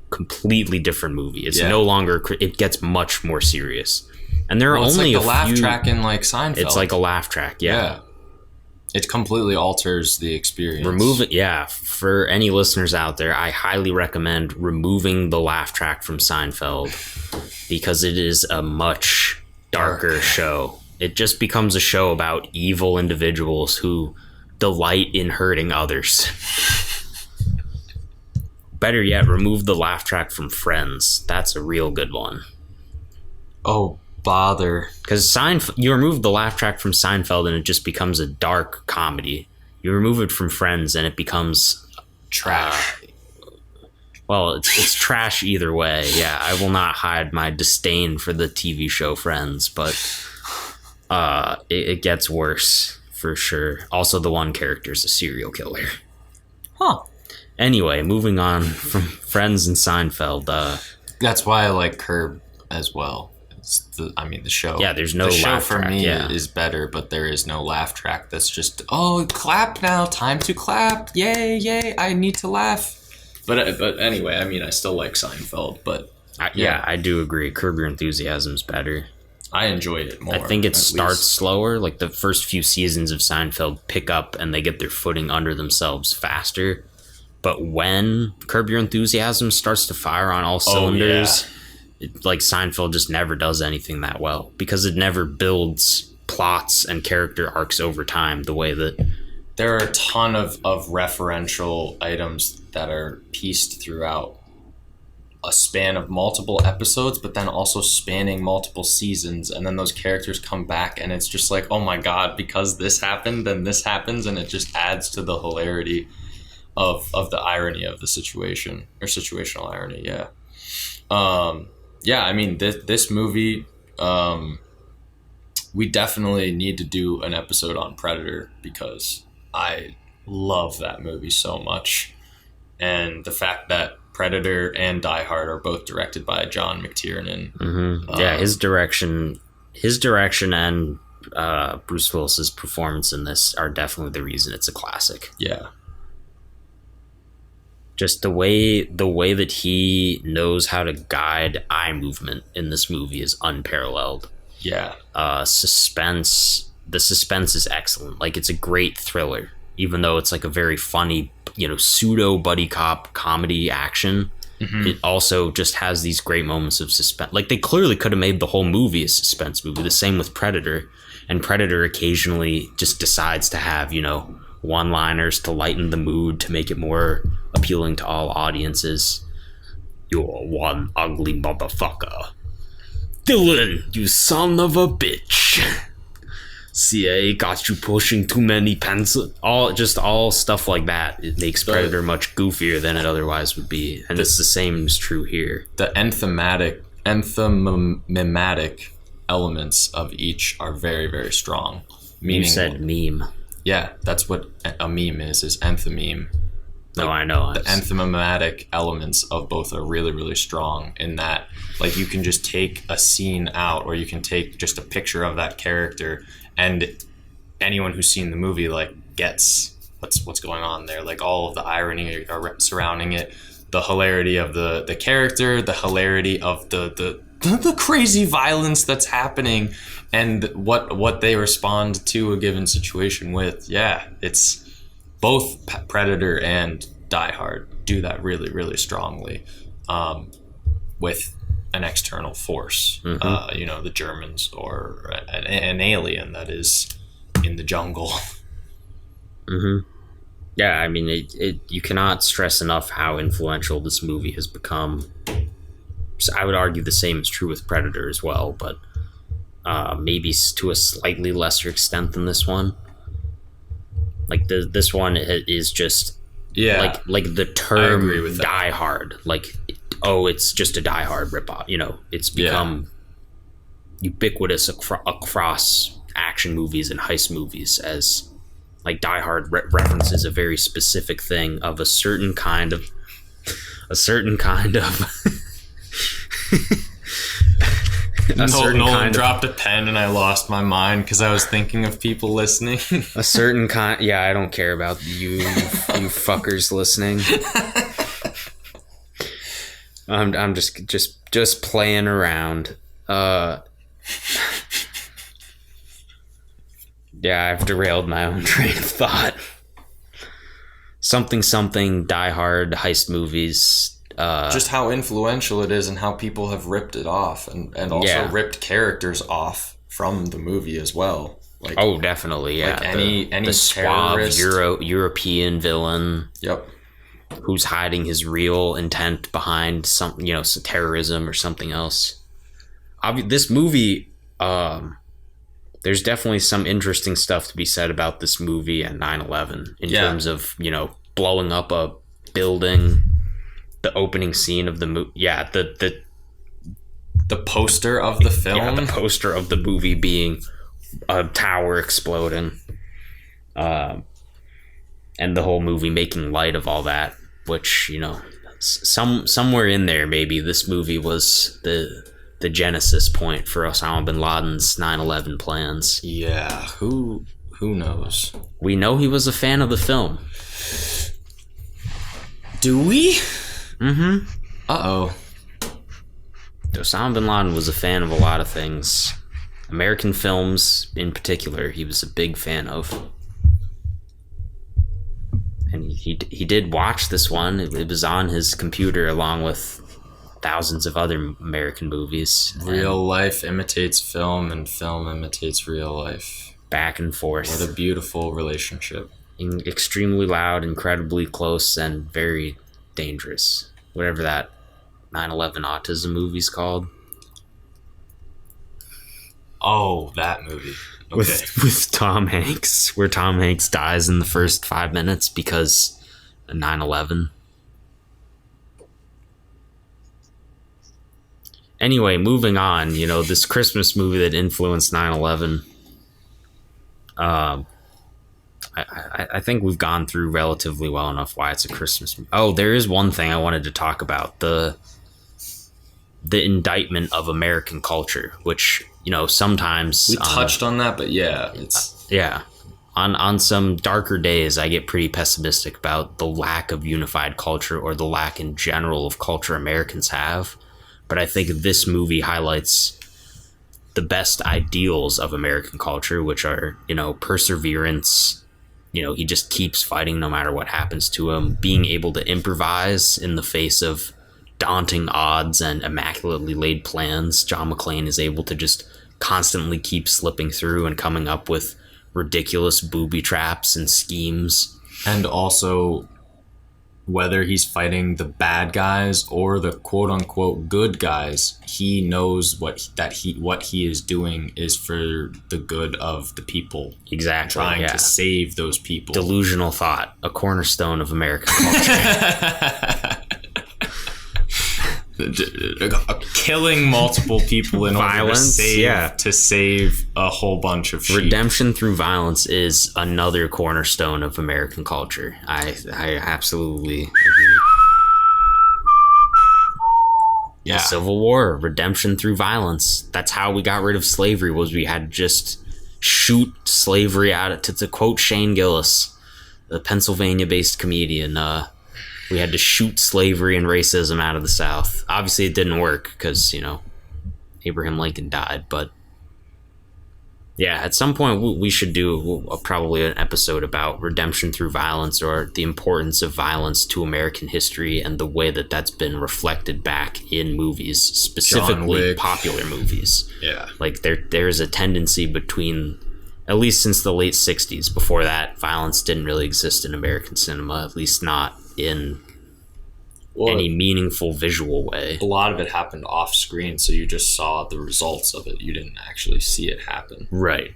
completely different movie. It's no longer, it gets much more serious. And there are only like the laugh track in like Seinfeld. It's like a laugh track, yeah. It completely alters the experience. Remove it, yeah. For any listeners out there, I highly recommend removing the laugh track from Seinfeld because it is a much darker show. It just becomes a show about evil individuals who delight in hurting others. Better yet, remove the laugh track from Friends. That's a real good one. Oh, bother. Because you remove the laugh track from Seinfeld and it just becomes a dark comedy. You remove it from Friends and it becomes trash. Well, it's trash either way. Yeah, I will not hide my disdain for the TV show Friends, but it gets worse. For sure. Also, the one character is a serial killer. Huh. Anyway, moving on from Friends and Seinfeld. That's why I like Curb as well. The show. Yeah, there's no laugh track. The show for me is better, but there is no laugh track. That's just, clap now. Time to clap. Yay, yay. I need to laugh. But anyway, I still like Seinfeld, but... I do agree. Curb Your Enthusiasm's better. I enjoyed it more. I think it starts slower. Like the first few seasons of Seinfeld pick up and they get their footing under themselves faster. But when Curb Your Enthusiasm starts to fire on all cylinders, like Seinfeld just never does anything that well because it never builds plots and character arcs over time the way that... There are a ton of referential items that are pieced throughout a span of multiple episodes, but then also spanning multiple seasons, and then those characters come back and it's just like, oh my god, because this happened, then this happens, and it just adds to the hilarity of the irony of the situation, or situational irony. This movie, we definitely need to do an episode on Predator because I love that movie so much. And the fact that Predator and Die Hard are both directed by John McTiernan. Yeah, his direction and Bruce Willis's performance in this are definitely the reason it's a classic. Yeah. Just the way that he knows how to guide eye movement in this movie is unparalleled. Yeah. The suspense is excellent. Like, it's a great thriller, even though it's like a very funny, pseudo buddy cop comedy action. It also just has these great moments of suspense. Like, they clearly could have made the whole movie a suspense movie. The same with Predator. And Predator occasionally just decides to have, one-liners to lighten the mood, to make it more appealing to all audiences. You're one ugly motherfucker. Dylan, you son of a bitch. CIA got you pushing too many pencils. All stuff like that. It makes Predator much goofier than it otherwise would be. And it's the same is true here. The anthematic elements of each are very, very strong. Meaning, you said meme. Yeah, that's what a meme is anthememe. No, I know. The anthematic elements of both are really, really strong in that, like, you can just take a scene out, or you can take just a picture of that character, and anyone who's seen the movie, like, gets what's going on there. Like, all of the irony surrounding it, the hilarity of the character, the hilarity of the crazy violence that's happening, and what they respond to a given situation with. Yeah, it's both Predator and Die Hard do that really, really strongly, with an external force, the Germans or an alien that is in the jungle. Yeah, I mean, you cannot stress enough how influential this movie has become. So I would argue the same is true with Predator as well, but maybe to a slightly lesser extent than this one. Like, this one is just like the term Die Hard. Like, it's just a Die Hard ripoff. It's become ubiquitous across action movies and heist movies, as like Die Hard references a very specific thing of a certain kind of Nolan dropped a pen and I lost my mind because I was thinking of people listening. A certain kind. Yeah, I don't care about you fuckers listening. I'm just playing around. Yeah, I've derailed my own train of thought. Something Die Hard heist movies. Just how influential it is and how people have ripped it off and also ripped characters off from the movie as well. Like, definitely, yeah. Like any the suave European villain. Yep. Who's hiding his real intent behind some terrorism or something else. This movie, there's definitely some interesting stuff to be said about this movie and 9/11 in terms of, blowing up a building. The opening scene of the movie, the poster of the film, the poster of the movie being a tower exploding, and the whole movie making light of all that. Which somewhere in there, maybe this movie was the genesis point for Osama bin Laden's 9/11 plans. Yeah, who knows? We know he was a fan of the film. Do we? Uh-oh. Osama bin Laden was a fan of a lot of things. American films, in particular, he was a big fan of. And he did watch this one. It was on his computer along with thousands of other American movies. Real life imitates film and film imitates real life. Back and forth. What a beautiful relationship. Extremely loud, incredibly close, and very dangerous. Whatever that 9/11 autism movie's called. Oh, that movie. Okay. With Tom Hanks, where Tom Hanks dies in the first 5 minutes because of 9/11. Anyway, moving on, this Christmas movie that influenced 9/11. I think we've gone through relatively well enough why it's a Christmas movie. Oh, there is one thing I wanted to talk about, the indictment of American culture, which, you know, sometimes we touched on that, but yeah, it's on some darker days I get pretty pessimistic about the lack of unified culture, or the lack in general of culture Americans have. But I think this movie highlights the best ideals of American culture, which are, you know, perseverance. You know, he just keeps fighting no matter what happens to him, being able to improvise in the face of daunting odds and immaculately laid plans. John McClane is able to just constantly keep slipping through and coming up with ridiculous booby traps and schemes. And also, whether he's fighting the bad guys or the quote unquote good guys, he knows what he is doing is for the good of the people. Exactly. Trying to save those people. Delusional thought, a cornerstone of American culture. Killing multiple people in Violence, order to save a whole bunch of sheep. Redemption through violence is another cornerstone of American culture. I absolutely agree. Yeah. The Civil War, redemption through violence. That's how we got rid of slavery, was we had to just shoot slavery out. To quote Shane Gillis, the Pennsylvania-based comedian, we had to shoot slavery and racism out of the South. Obviously, it didn't work because, you know, Abraham Lincoln died. But yeah, at some point we should do probably an episode about redemption through violence, or the importance of violence to American history and the way that that's been reflected back in movies, specifically popular movies. Yeah, like there's a tendency between, at least since the late 60s. Before that, violence didn't really exist in American cinema, at least not in any meaningful visual way. A lot of it happened off screen, so you just saw the results of it. You didn't actually see it happen. Right.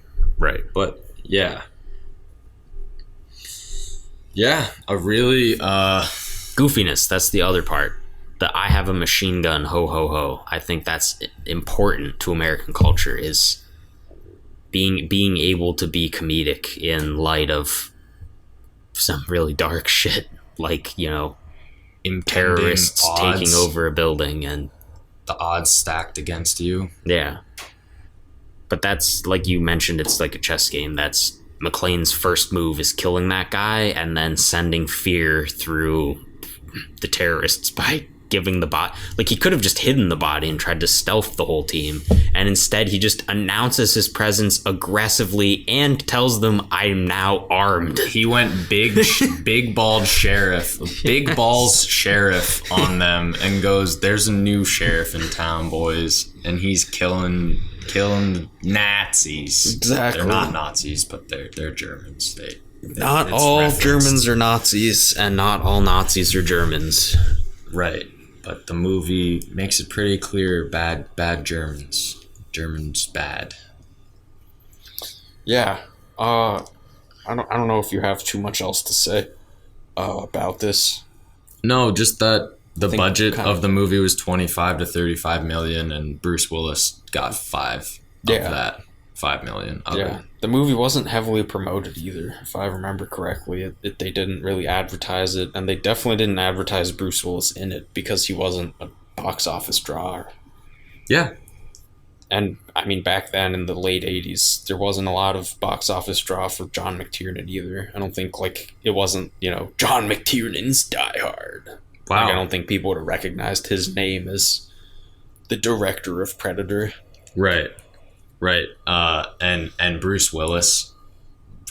But yeah, a really goofiness. That's the other part. The I have a machine gun, ho ho ho. I think that's important to American culture, is being able to be comedic in light of some really dark shit. Like, you know, terrorists taking over a building and the odds stacked against you. Yeah. But that's, like you mentioned, it's like a chess game. That's McClane's first move, is killing that guy and then sending fear through the terrorists by giving the bot. Like, he could have just hidden the body and tried to stealth the whole team, and instead he just announces his presence aggressively and tells them, I'm now armed. He went big balls sheriff on them and goes, there's a new sheriff in town, boys, and he's killing Nazis. Exactly. They're not Nazis, but they're Germans. Not all Germans are Nazis, and not all Nazis are Germans. Right. But the movie makes it pretty clear, bad Germans. Germans bad. Yeah. I don't know if you have too much else to say about this. No, just that the budget of the movie was 25 to 35 million, and Bruce Willis got 5 of that. 5 million. Yeah. The movie wasn't heavily promoted either, if I remember correctly. They didn't really advertise it, and they definitely didn't advertise Bruce Willis in it because he wasn't a box office draw. Yeah. And, I mean, back then in the late 80s, there wasn't a lot of box office draw for John McTiernan either. I don't think, like, it wasn't, you know, John McTiernan's Die Hard. Wow. Like, I don't think people would have recognized his name as the director of Predator. Right. And Bruce Willis,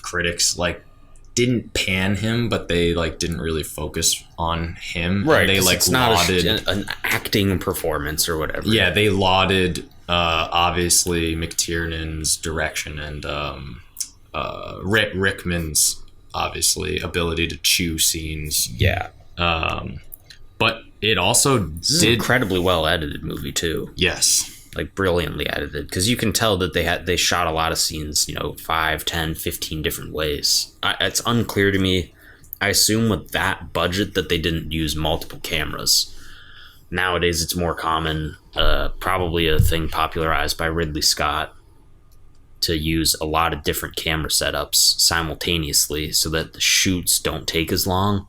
critics didn't pan him, but they didn't really focus on him. Right. They it's lauded not an acting performance or whatever. Yeah, they lauded obviously McTiernan's direction and Rickman's obviously ability to chew scenes. Yeah. But it also This is an incredibly well edited movie too. Yes. Like, brilliantly edited, because you can tell that they shot a lot of scenes, 5, 10, 15 different ways. It's unclear to me. I assume with that budget that they didn't use multiple cameras. Nowadays it's more common, probably a thing popularized by Ridley Scott, to use a lot of different camera setups simultaneously so that the shoots don't take as long.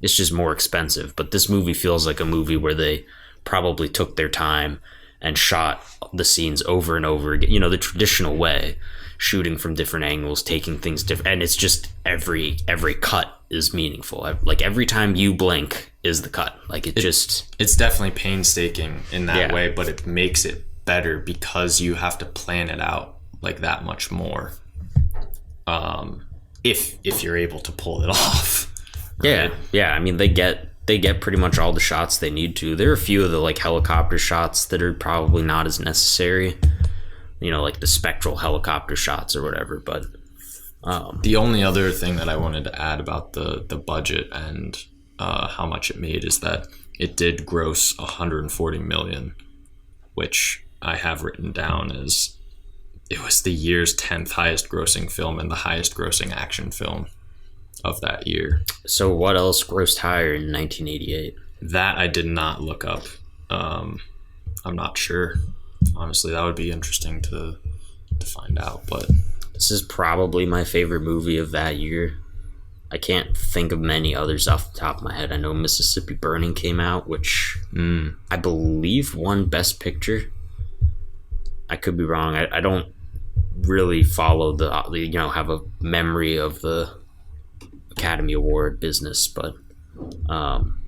It's just more expensive. But this movie feels like a movie where they probably took their time and shot the scenes over and over again, the traditional way, shooting from different angles, taking things different. And it's just every cut is meaningful. Like every time you blink is the cut. Like it's definitely painstaking in that way, but it makes it better because you have to plan it out like that much more. If you're able to pull it off. Right? Yeah. I mean, they get pretty much all the shots they need to. There are a few of the like helicopter shots that are probably not as necessary, like the spectral helicopter shots or whatever. But the only other thing that I wanted to add about the budget and how much it made is that it did gross 140 million, which I have written down as it was the year's 10th highest grossing film and the highest grossing action film of that year. So what else grossed higher in 1988? That I did not look up. I'm not sure. Honestly, that would be interesting to find out. But this is probably my favorite movie of that year. I can't think of many others off the top of my head. I know Mississippi Burning came out, which I believe won Best Picture. I could be wrong. I don't really follow have a memory of the Academy Award business, but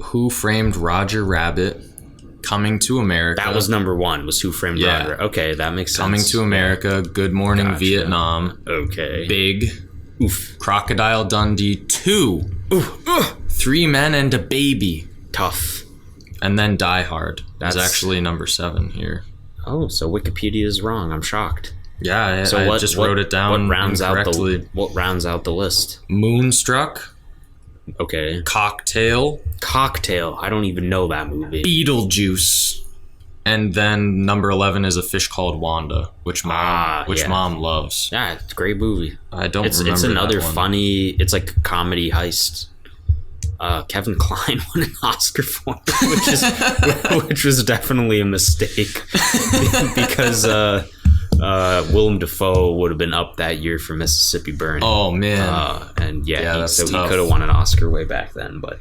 Who Framed Roger Rabbit, Coming to America. That was number one, was Who Framed Roger. Okay, that makes sense. Coming to America, Good Morning Vietnam. Okay. Big. Oof. Crocodile Dundee 2. Oof. 3 Men and a Baby. Tough. And then Die Hard. That's actually number 7 here. Oh, so Wikipedia is wrong. I'm shocked. Yeah, I just wrote it down. What rounds out the list? Moonstruck. Okay. Cocktail. I don't even know that movie. Beetlejuice. And then number 11 is A Fish Called Wanda, which mom loves. Yeah, it's a great movie. I don't remember. It's another that one. funny. It's like a comedy heist. Kevin Kline won an Oscar for it, which was definitely a mistake because Willem Dafoe would have been up that year for Mississippi Burning. Oh man, so he could have won an Oscar way back then. But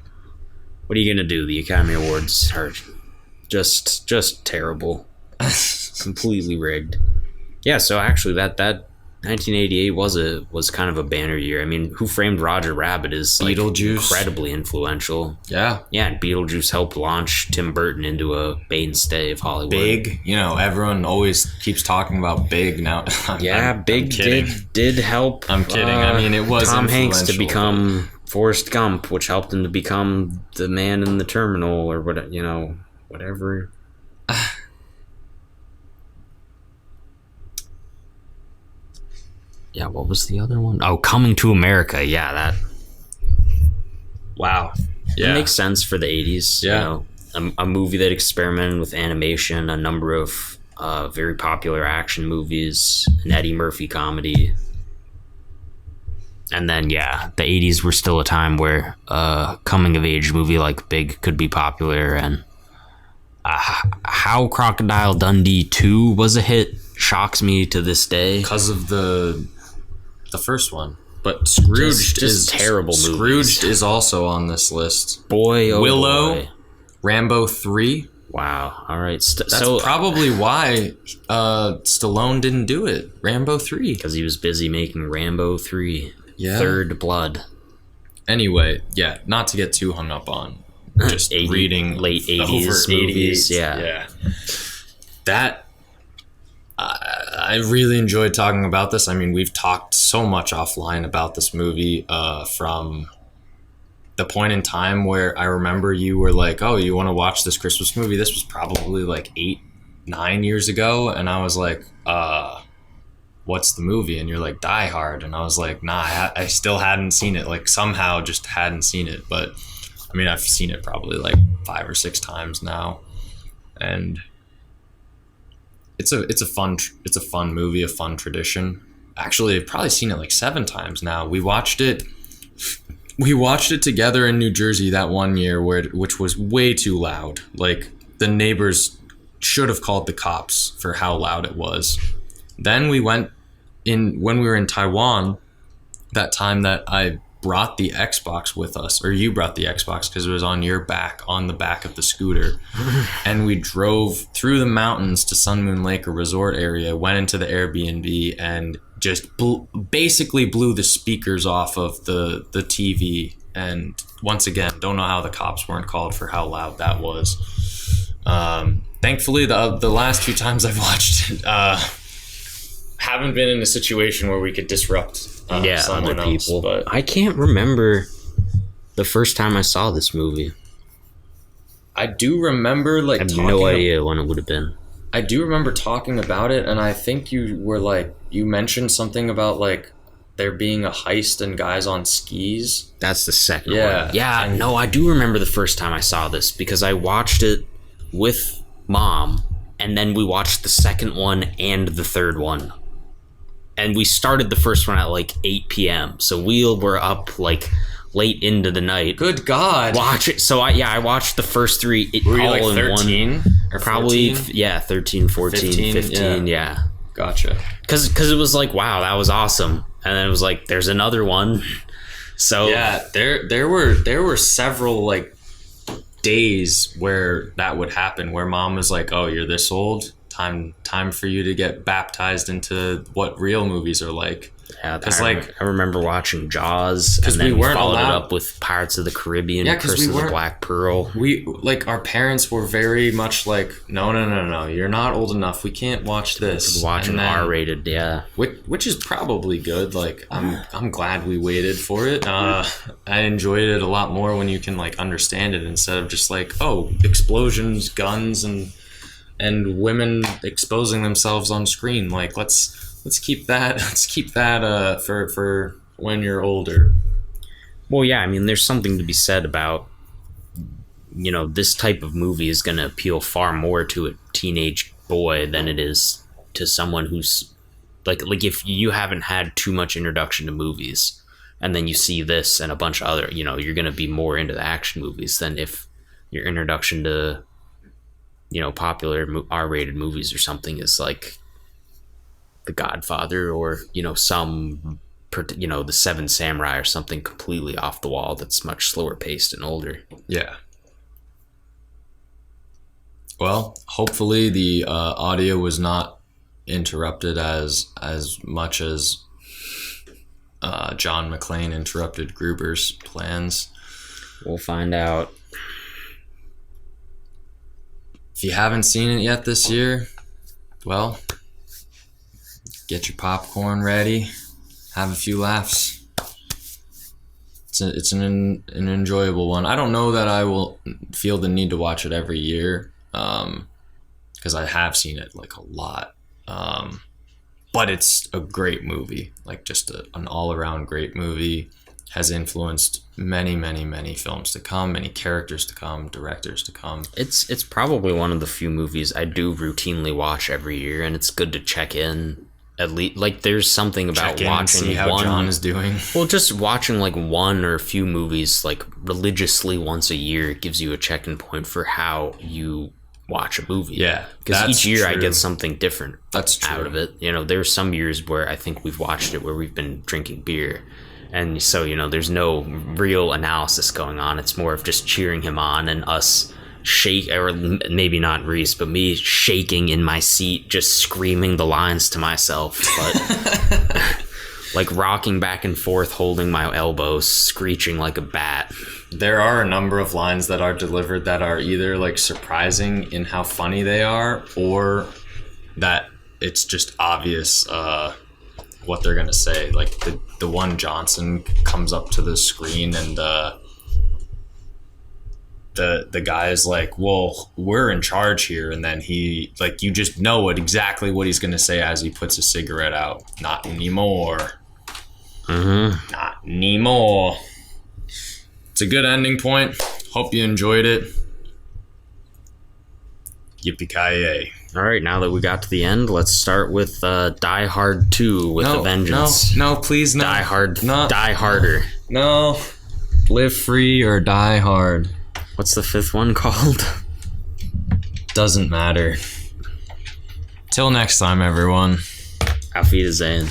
what are you gonna do? The Academy Awards are just terrible, completely rigged. Yeah, so actually that 1988 was kind of a banner year. I mean, Who Framed Roger Rabbit is like incredibly influential. Yeah, and Beetlejuice helped launch Tim Burton into a mainstay of Hollywood. Big, everyone always keeps talking about Big now. Yeah, Big did help. I'm kidding. I mean, it was Tom Hanks to become Forrest Gump, which helped him to become the man in the terminal or whatever. Yeah, what was the other one? Oh, Coming to America. Yeah, that. Wow. Yeah. It makes sense for the 80s. Yeah. A movie that experimented with animation, a number of very popular action movies, an Eddie Murphy comedy. And then, the 80s were still a time where a coming-of-age movie like Big could be popular. And how Crocodile Dundee 2 was a hit shocks me to this day. Because of the first one. But Scrooged is terrible movies. Scrooged is also on this list. Boy, oh Willow, boy. Rambo 3. Wow. All right. That's probably why Stallone didn't do it. Rambo 3. Because he was busy making Rambo 3. Yeah. Third Blood. Anyway, not to get too hung up on just reading late 80s movies. Yeah. That I really enjoyed talking about this. I mean, we've talked so much offline about this movie from the point in time where I remember you were like, oh, you want to watch this Christmas movie? This was probably like 8-9 years ago. And I was like, what's the movie? And you're like, Die Hard. And I was like, nah, I still hadn't seen it. Like somehow just hadn't seen it. But I mean, I've seen it probably like 5 or 6 times now. And it's a fun movie, a fun tradition. Actually, I've probably seen it like 7 times now. We watched it together in New Jersey that one year which was way too loud. Like the neighbors should have called the cops for how loud it was. Then we went when we were in Taiwan, that time that I brought the Xbox with us, or you brought the Xbox because it was on the back of the scooter, and we drove through the mountains to Sun Moon Lake, a resort area, went into the Airbnb, and just basically blew the speakers off of the TV. And once again, don't know how the cops weren't called for how loud that was. Thankfully, the last few times I've watched it, haven't been in a situation where we could disrupt someone other people. else, but I can't remember the first time I saw this movie. I do remember I have no idea when it would have been. I do remember talking about it, and I think you mentioned something about like there being a heist and guys on skis. That's the second Yeah. one. Yeah, no, I do remember the first time I saw this because I watched it with Mom, and then we watched the second one and the third one. And we started the first one at like 8 p.m. So we were up like late into the night. Good God. Watch it. So I watched the first three Were you all like in 13 one. or Probably 14? 13, 14, 15, yeah. Gotcha. Because it was like, wow, that was awesome. And then it was like, there's another one. So Yeah, there were several like days where that would happen, where Mom was like, "Oh, you're this old? Time for you to get baptized into what real movies are like." Yeah, 'Cause, I remember watching Jaws, and then we we weren't followed it allowed- up with Pirates of the Caribbean, Yeah, 'cause Curse we of the weren't- Black Pearl. We like our parents were very much like, no, you're not old enough. We can't watch this. Watching And then- R-rated, yeah. which is probably good. Like I'm glad we waited for it. I enjoyed it a lot more when you can like understand it instead of just like, oh, explosions, guns, and women exposing themselves on screen. Like let's keep that for when you're older. Well, yeah, I mean, there's something to be said about, this type of movie is going to appeal far more to a teenage boy than it is to someone who's like if you haven't had too much introduction to movies and then you see this and a bunch of other, you're going to be more into the action movies than if your introduction to, popular R-rated movies or something is like The Godfather or, the Seven Samurai or something completely off the wall that's much slower paced and older. Yeah. Well, hopefully the audio was not interrupted as much as John McClane interrupted Gruber's plans. We'll find out. If you haven't seen it yet this year, well, get your popcorn ready, have a few laughs. It's an enjoyable one. I don't know that I will feel the need to watch it every year, because I have seen it like a lot. But it's a great movie, like just an all-around great movie. Has influenced many, many, many films to come, many characters to come, directors to come. It's probably one of the few movies I do routinely watch every year, and it's good to check in. At least, like, there's something about watching see how one. John is doing. Well, just watching like one or a few movies like religiously once a year gives you a check-in point for how you watch a movie. Yeah, because that's each year I true. get something different. That's true. Out of it. There's some years where I think we've watched it where we've been drinking beer. And so, there's no real analysis going on. It's more of just cheering him on and us or maybe not Reese, but me shaking in my seat, just screaming the lines to myself. But like rocking back and forth, holding my elbows, screeching like a bat. There are a number of lines that are delivered that are either like surprising in how funny they are, or that it's just obvious what they're gonna say. Like the one Johnson comes up to the screen and the guy is like, "Well, we're in charge here," and then he like you just know exactly what he's gonna say as he puts a cigarette out. Not anymore. Mm-hmm. Not anymore. It's a good ending point. Hope you enjoyed it. Yippee-ki-yay. All right, now that we got to the end, let's start with Die Hard 2 with a vengeance. No, please, no. Die Hard. No. Die Harder. No. Live free or die hard. What's the fifth one called? Doesn't matter. Till next time, everyone. Auf Wiedersehen.